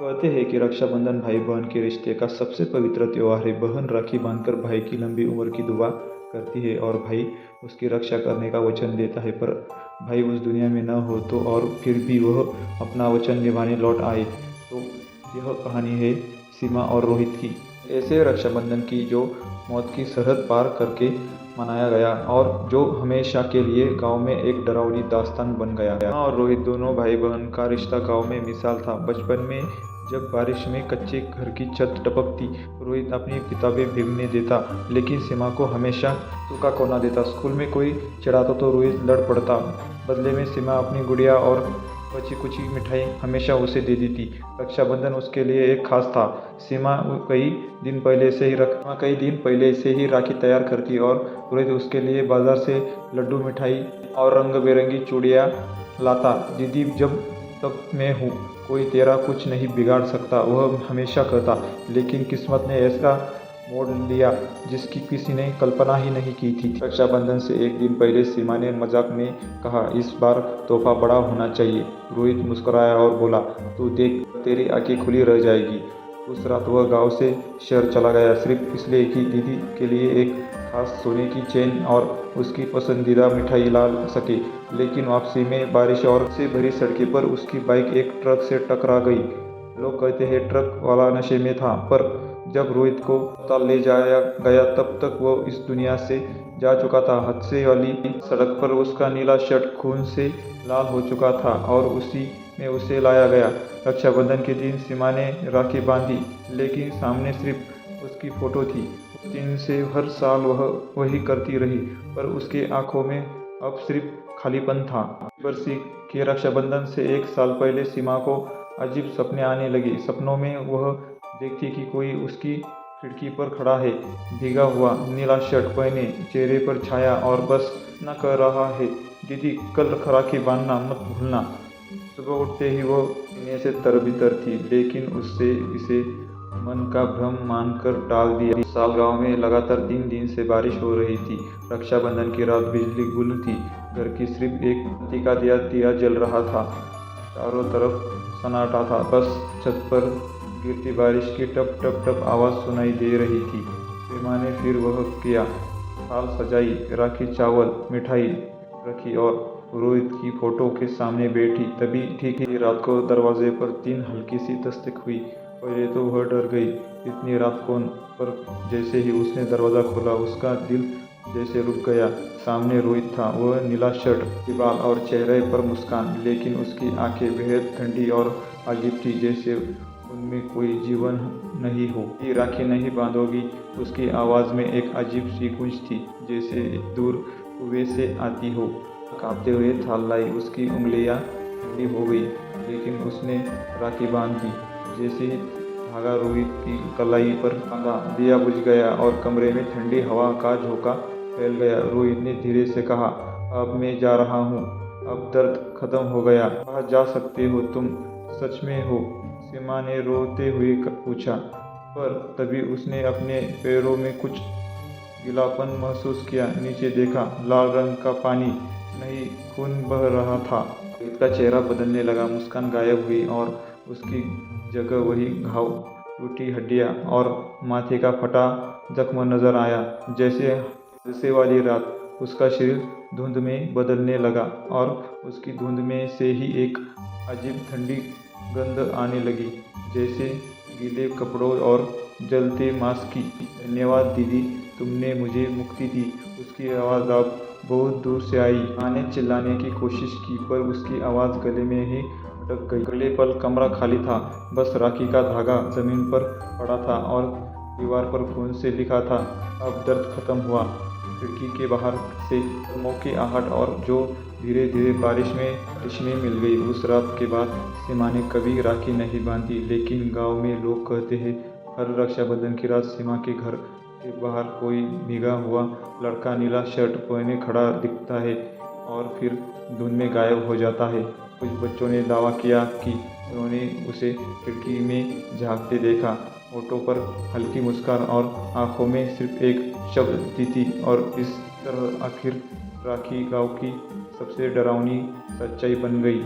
कहते हैं कि रक्षाबंधन भाई बहन के रिश्ते का सबसे पवित्र त्योहार है। बहन राखी बांधकर भाई की लंबी उम्र की दुआ करती है और भाई उसकी रक्षा करने का वचन देता है। पर भाई उस दुनिया में न हो तो और फिर भी वह अपना वचन निभाने लौट आए। तो यह कहानी है सीमा और रोहित की। ऐसे रक्षाबंधन की जो मौत की सरहद पार करके मनाया गया और जो हमेशा के लिए गांव में एक डरावनी दास्तान बन गया। सीमा और रोहित दोनों भाई बहन का रिश्ता गांव में मिसाल था। बचपन में जब बारिश में कच्चे घर की छत टपकती, रोहित अपनी किताबें भीगने देता, लेकिन सीमा को हमेशा सूखा कोना देता। स्कूल में कोई चिढ़ाता तो रोहित लड़ पड़ता। बदले में सीमा अपनी गुड़िया और बची कुची मिठाई हमेशा उसे दे देती। रक्षाबंधन उसके लिए एक खास था। सीमा कई दिन पहले से ही राखी तैयार करती और रोहित उसके लिए बाजार से लड्डू, मिठाई और रंग बिरंगी चूड़ियाँ लाता। दीदी, जब तक मैं हूँ कोई तेरा कुछ नहीं बिगाड़ सकता, वह हमेशा कहता। लेकिन किस्मत ने ऐसा मोड़ लिया जिसकी किसी ने कल्पना ही नहीं की थी। रक्षाबंधन से एक दिन पहले सीमा ने मजाक में कहा, इस बार तोहफा बड़ा होना चाहिए। रोहित मुस्कुराया और बोला, तू देख, तेरी आंखें खुली रह जाएगी। उस रात वह गांव से शहर चला गया, सिर्फ इसलिए कि दीदी के लिए एक खास सोने की चेन और उसकी पसंदीदा मिठाई ला सके। लेकिन वापसी में बारिश और से भरी सड़कों पर उसकी बाइक एक ट्रक से टकरा गई। लोग कहते हैं ट्रक वाला नशे में था, पर जब रोहित को अस्पताल ले जाया गया तब तक वो इस दुनिया से जा चुका था। हादसे वाली सड़क पर उसका नीला शर्ट खून से लाल हो चुका था और उसी में उसे लाया गया। रक्षाबंधन के दिन सीमा ने राखी बांधी, लेकिन सामने सिर्फ उसकी फोटो थी। उस दिन से हर साल वह वही करती रही, पर उसके आंखों में अब सिर्फ खालीपन था। बरसी के रक्षाबंधन से एक साल पहले सीमा को अजीब सपने आने लगे। सपनों में वह देखती कि कोई उसकी खिड़की पर खड़ा है, भीगा हुआ, नीला शर्ट पहने, चेहरे पर छाया, और बस न कह रहा है, दीदी कल राखी बांधना मत भूलना। सुबह उठते ही वो सीने से तरबितर थी, लेकिन उससे इसे मन का भ्रम मानकर टाल दिया। इस साल गांव में लगातार 3 दिन से बारिश हो रही थी। रक्षाबंधन की रात बिजली गुल थी। घर की सिर्फ एक बत्ती का दिया जल रहा था। चारों तरफ सन्नाटा था। बस छत पर गिरती बारिश की टप टप टप आवाज़ सुनाई दे रही थी। सीमा ने फिर वह किया। थाल सजाई, राखी, चावल, मिठाई रखी और रोहित की फोटो के सामने बैठी। तभी ठीक ही रात को दरवाजे पर 3 हल्की सी दस्तक हुई। पहले तो वह डर गई, इतनी रात कौन? पर जैसे ही उसने दरवाज़ा खोला उसका दिल जैसे रुक गया। सामने रोहित था, वह नीला शर्ट, बाल और चेहरे पर मुस्कान, लेकिन उसकी आंखें बेहद ठंडी और अजीब थी, जैसे उनमें कोई जीवन नहीं हो। ये राखी नहीं बांधोगी? उसकी आवाज़ में एक अजीब सी गूंज थी, जैसे दूर कुएं से आती हो। कांपते हुए थाल लाई, उसकी उंगलियां ठंडी हो गई, लेकिन उसने राखी बांध दी। जैसे धागा रोहित की कलाई पर बांधा, दिया बुझ गया और कमरे में ठंडी हवा का झोंका फैल गया। रोहित ने धीरे से कहा, अब मैं जा रहा हूँ, अब दर्द खत्म हो गया। कहाँ जा सकते हो तुम? सच में हो? सीमा ने रोते हुए पूछा। पर तभी उसने अपने पैरों में कुछ गीलापन महसूस किया। नीचे देखा, लाल रंग का पानी नहीं, खून बह रहा था। उसका चेहरा बदलने लगा, मुस्कान गायब हुई और उसकी जगह वही घाव, टूटी हड्डियाँ और माथे का फटा जख्म नजर आया। जैसे वाली रात उसका शरीर धुंध में बदलने लगा और उसकी धुंध में से ही एक अजीब ठंडी गंध आने लगी, जैसे गीले कपड़ों और जलते मांस की। धन्यवाद दीदी, तुमने मुझे मुक्ति दी। उसकी आवाज़ अब बहुत दूर से आई। माँ ने चिल्लाने की कोशिश की, पर उसकी आवाज़ गले में ही अटक गई। अगले पल कमरा खाली था, बस राखी का धागा जमीन पर पड़ा था और दीवार पर खून से लिखा था, अब दर्द खत्म हुआ। खिड़की के बाहर से कदमों की आहट और जो धीरे धीरे बारिश में मिल गई। उस रात के बाद सीमा ने कभी राखी नहीं बांधी, लेकिन गांव में लोग कहते हैं हर रक्षाबंधन की रात सीमा के घर के बाहर कोई भीगा हुआ लड़का नीला शर्ट पहने खड़ा दिखता है और फिर धुंध में गायब हो जाता है। कुछ बच्चों ने दावा किया कि उन्होंने उसे खिड़की में झांकते देखा। होठों पर हल्की मुस्कान और आंखों में सिर्फ एक शब्द, दीदी। और इस तरह आखिर राखी गांव की सबसे डरावनी सच्चाई बन गई।